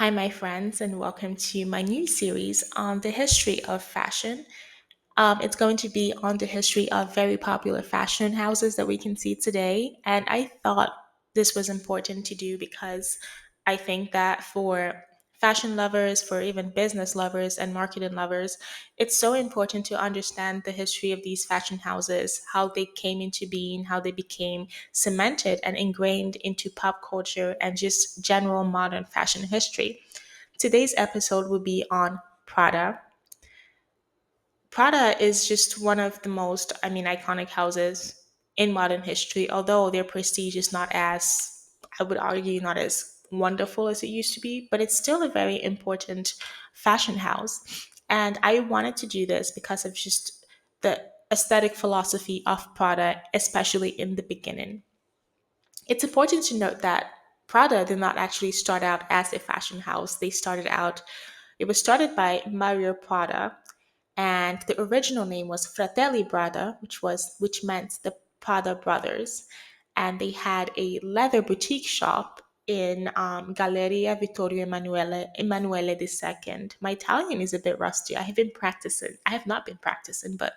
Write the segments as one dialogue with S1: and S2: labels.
S1: Hi, my friends, and welcome to my new series on the history of fashion. It's going to be on the history of very popular fashion houses that we can see today. And I thought this was important to do because I think that for fashion lovers, for even business lovers and marketing lovers, it's so important to understand the history of these fashion houses, how they came into being, how they became cemented and ingrained into pop culture and just general modern fashion history. Today's episode will be on Prada. Prada is just one of the most, iconic houses in modern history, although their prestige is not as, I would argue, not as wonderful as it used to be, but it's still a very important fashion house. And I wanted to do this because of just the aesthetic philosophy of Prada, especially in the beginning. It's important to note that Prada did not actually start out as a fashion house. It was started by Mario Prada, and the original name was Fratelli Prada, which meant the Prada brothers, and they had a leather boutique shop in Galleria Vittorio Emanuele II. My Italian is a bit rusty. I have been practicing. I have not been practicing, but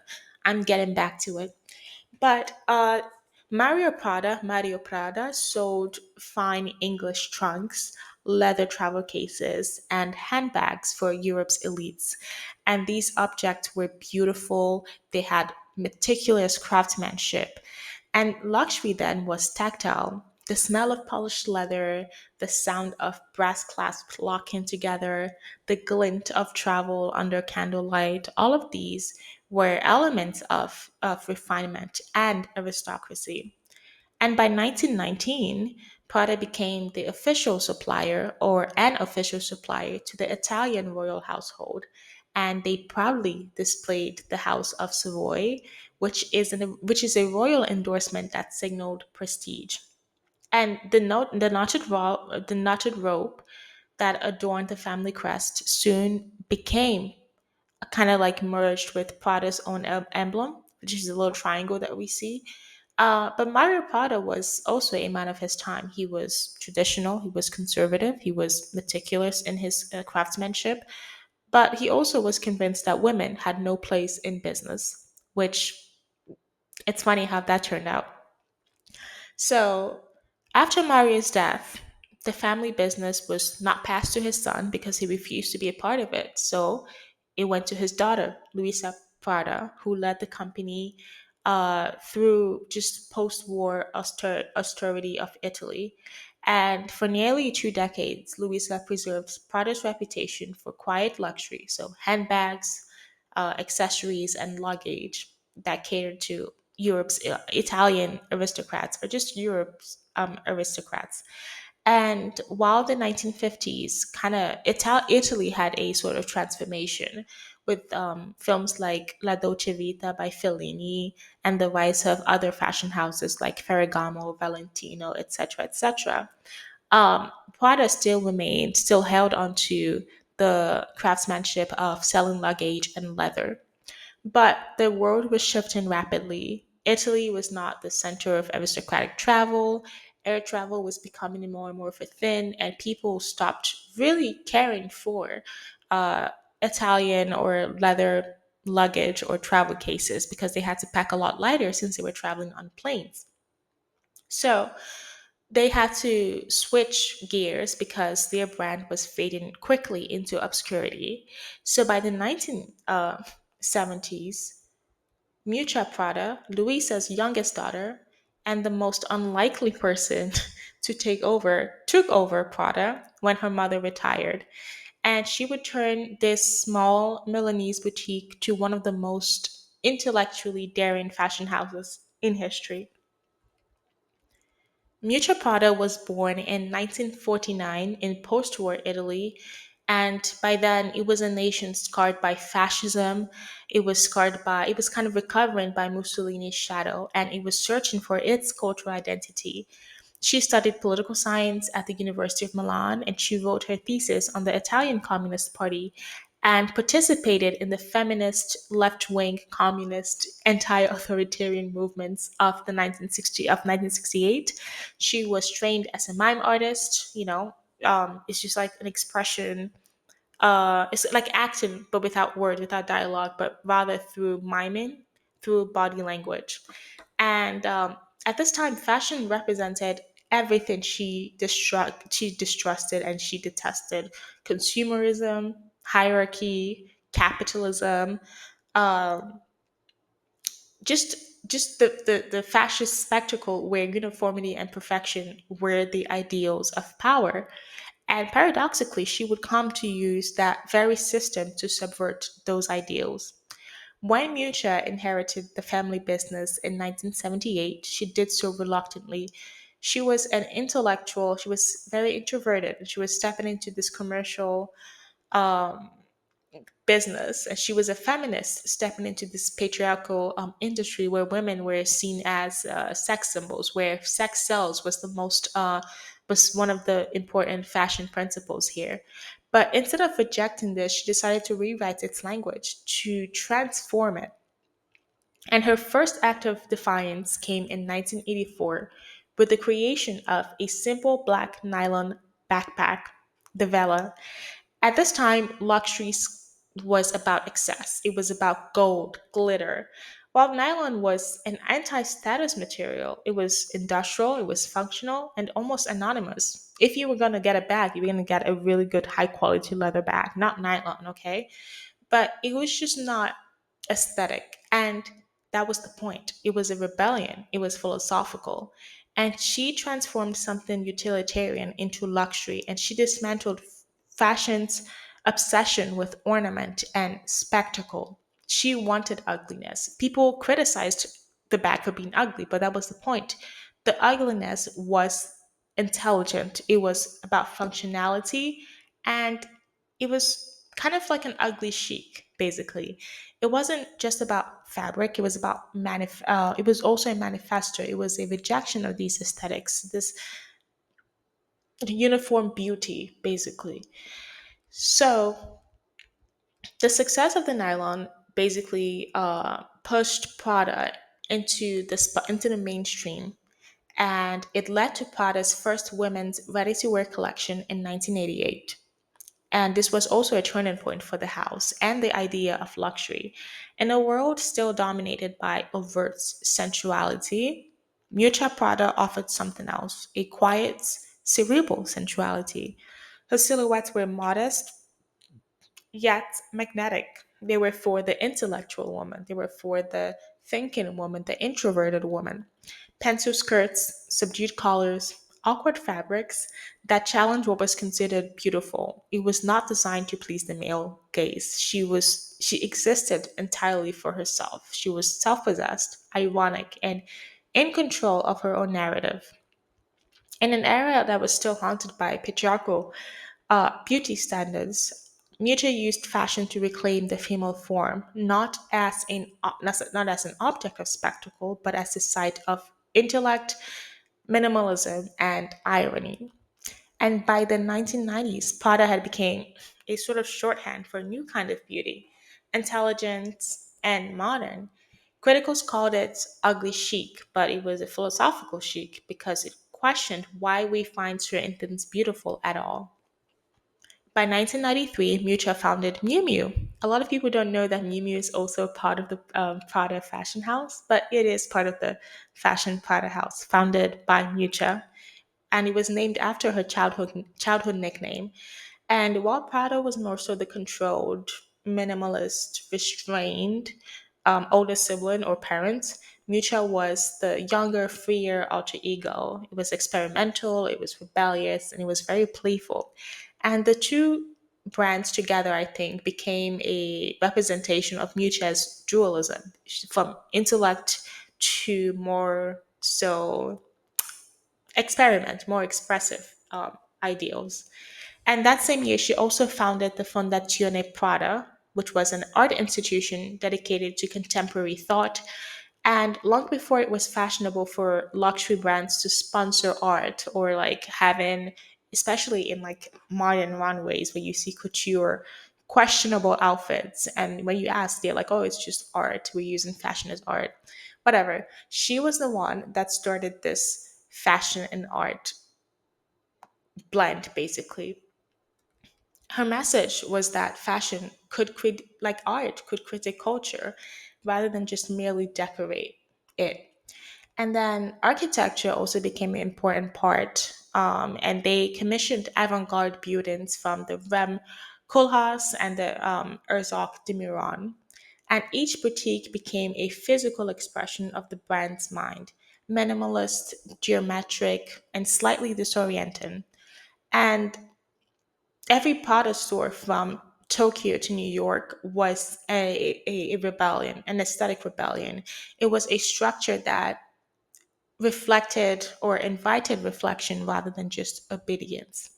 S1: I'm getting back to it. But Mario Prada sold fine English trunks, leather travel cases, and handbags for Europe's elites. And these objects were beautiful, they had meticulous craftsmanship. And luxury then was tactile. The smell of polished leather, the sound of brass clasps locking together, the glint of travel under candlelight, all of these were elements of refinement and aristocracy. And by 1919, Prada became the official supplier or an official supplier to the Italian royal household. And they proudly displayed the House of Savoy, which is a royal endorsement that signaled prestige. And the knotted rope that adorned the family crest soon became kind of like merged with Prada's own emblem, which is a little triangle that we see. But Mario Prada was also a man of his time. He was traditional, he was conservative, he was meticulous in his craftsmanship, but he also was convinced that women had no place in business, which it's funny how that turned out. So, after Mario's death, the family business was not passed to his son because he refused to be a part of it. So, it went to his daughter, Luisa Prada, who led the company through just post war austerity of Italy. And for nearly 2 decades, Luisa preserved Prada's reputation for quiet luxury, so handbags, accessories, and luggage that catered to Europe's Italian aristocrats or just Europe's aristocrats. And while the 1950s Italy had a sort of transformation with films like La Dolce Vita by Fellini and the rise of other fashion houses like Ferragamo, Valentino, etc., etc. Prada still held onto the craftsmanship of selling luggage and leather. But the world was shifting rapidly. Italy was not the center of aristocratic travel. Air travel was becoming more and more of a thing, and people stopped really caring for uh, Italian or leather luggage or travel cases because they had to pack a lot lighter since they were traveling on planes. So they had to switch gears because their brand was fading quickly into obscurity. So by the 1970s, Miuccia Prada, Luisa's youngest daughter, and the most unlikely person took over Prada when her mother retired. And she would turn this small Milanese boutique to one of the most intellectually daring fashion houses in history. Miuccia Prada was born in 1949 in post war Italy, and by then it was a nation scarred by fascism. It was kind of recovering by Mussolini's shadow, and it was searching for its cultural identity. She studied political science at the University of Milan, and she wrote her thesis on the Italian Communist Party and participated in the feminist, left-wing, communist, anti-authoritarian movements of the 1968. She was trained as a mime artist, It's just like an expression. It's like action, but without words, without dialogue, but rather through miming, through body language. And at this time, fashion represented everything she distrusted and she detested: consumerism, hierarchy, capitalism, um, just the fascist spectacle where uniformity and perfection were the ideals of power. And paradoxically, she would come to use that very system to subvert those ideals. When Miuccia inherited the family business in 1978, she did so reluctantly. She was an intellectual, she was very introverted, and she was stepping into this commercial um, business. And she was a feminist stepping into this patriarchal industry where women were seen as sex symbols, where sex sells was the most, was one of the important fashion principles here. But instead of rejecting this, she decided to rewrite its language, to transform it. And her first act of defiance came in 1984 with the creation of a simple black nylon backpack, the Vela. At this time, was about excess. It was about gold, glitter. While nylon was an anti status material, it was industrial, it was functional, and almost anonymous. If you were going to get a bag, you were going to get a really good, high quality leather bag, not nylon, okay? But it was just not aesthetic. And that was the point. It was a rebellion, it was philosophical. And she transformed something utilitarian into luxury, and she dismantled fashion's obsession with ornament and spectacle. She wanted ugliness. People criticized the bag for being ugly, but that was the point. The ugliness was intelligent, it was about functionality, and it was kind of like an ugly chic, basically. It wasn't just about fabric, it was about it was also a manifesto. It was a rejection of these aesthetics, this uniform beauty, basically. So the success of the nylon basically pushed Prada into the mainstream, and it led to Prada's first women's ready-to-wear collection in 1988. And this was also a turning point for the house and the idea of luxury. In a world still dominated by overt sensuality, Miuccia Prada offered something else: a quiet, cerebral sensuality. Her silhouettes were modest, yet magnetic. They were for the intellectual woman, they were for the thinking woman, the introverted woman. Pencil skirts, subdued colors, awkward fabrics that challenged what was considered beautiful. It was not designed to please the male gaze. She existed entirely for herself. She was self-possessed, ironic, and in control of her own narrative. In an era that was still haunted by patriarchal beauty standards, Miuccia used fashion to reclaim the female form, not as an object of spectacle, but as a site of intellect, minimalism, and irony. And by the 1990s, Prada had become a sort of shorthand for a new kind of beauty: intelligent and modern. Criticals called it ugly chic, but it was a philosophical chic because it questioned why we find certain things beautiful at all. By 1993, Miuccia founded Miu Miu. A lot of people don't know that Miu Miu is also part of the Prada fashion house, but it is part of the fashion Prada house, founded by Miuccia, and it was named after her childhood nickname. And while Prada was more so the controlled, minimalist, restrained older sibling or parent, Miuccia was the younger, freer alter ego. It was experimental, it was rebellious, and it was very playful. And the two brands together, I think, became a representation of Miuccia's dualism, from intellect to more so experiment, more expressive ideals. And that same year, she also founded the Fondazione Prada, which was an art institution dedicated to contemporary thought. And long before it was fashionable for luxury brands to sponsor art, or like having, especially in like modern runways where you see couture, questionable outfits. And when you ask, they're like, oh, it's just art. We're using fashion as art. Whatever. She was the one that started this fashion and art blend, basically. Her message was that fashion could create, like art, could critique culture rather than just merely decorate it. And then architecture also became an important part. And they commissioned avant garde buildings from the Rem Koolhaas and the Herzog de Meuron. And each boutique became a physical expression of the brand's mind, minimalist, geometric, and slightly disorienting. And every Prada store from Tokyo to New York was a rebellion, an aesthetic rebellion. It was a structure that reflected or invited reflection rather than just obedience.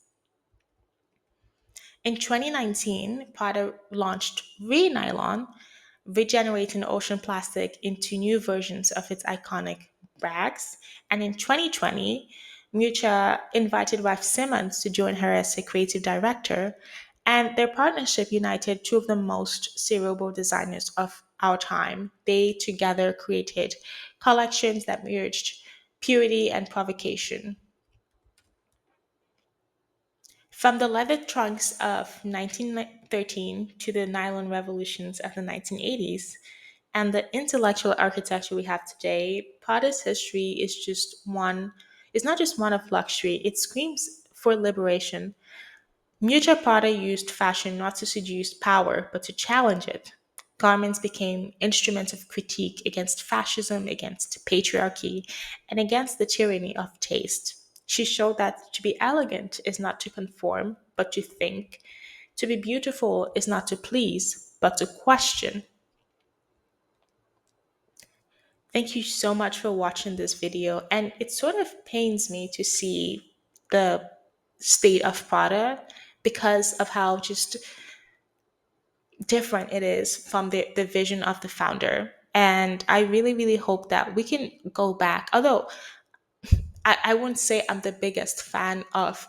S1: In 2019, Prada launched Nylon, regenerating ocean plastic into new versions of its iconic bags. And in 2020, Miuccia invited Ralph Simmons to join her as a creative director, and their partnership united two of the most cerebral designers of our time. They together created collections that merged purity and provocation. From the leather trunks of 1913 to the nylon revolutions of the 1980s and the intellectual architecture we have today, Prada's history is not just one of luxury, it screams for liberation. Miuccia Prada used fashion not to seduce power, but to challenge it. Garments became instruments of critique against fascism, against patriarchy, and against the tyranny of taste. She showed that to be elegant is not to conform, but to think. To be beautiful is not to please, but to question. Thank you so much for watching this video. And it sort of pains me to see the state of Prada because of how just different it is from the vision of the founder. And I really, really hope that we can go back. Although I wouldn't say I'm the biggest fan of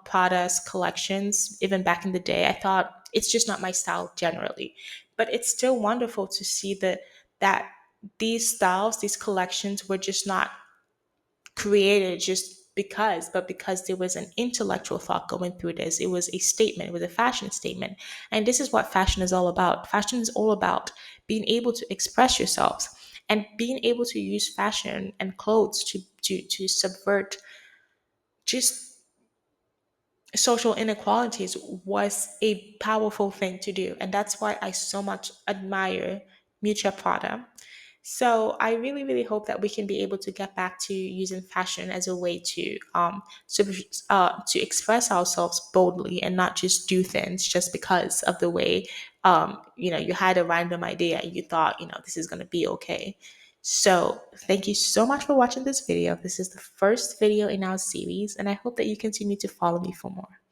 S1: Prada's collections, even back in the day. I thought it's just not my style generally. But it's still wonderful to see that these styles, these collections were just not created just because, but because there was an intellectual thought going through this. It was a statement, it was a fashion statement. And this is what fashion is all about. Fashion is all about being able to express yourselves and being able to use fashion and clothes to subvert just social inequalities was a powerful thing to do. And that's why I so much admire Miuccia Prada. So I really, really hope that we can be able to get back to using fashion as a way to express ourselves boldly and not just do things just because of the way you had a random idea and you thought this is gonna be okay. So thank you so much for watching this video. This is the first video in our series, and I hope that you continue to follow me for more.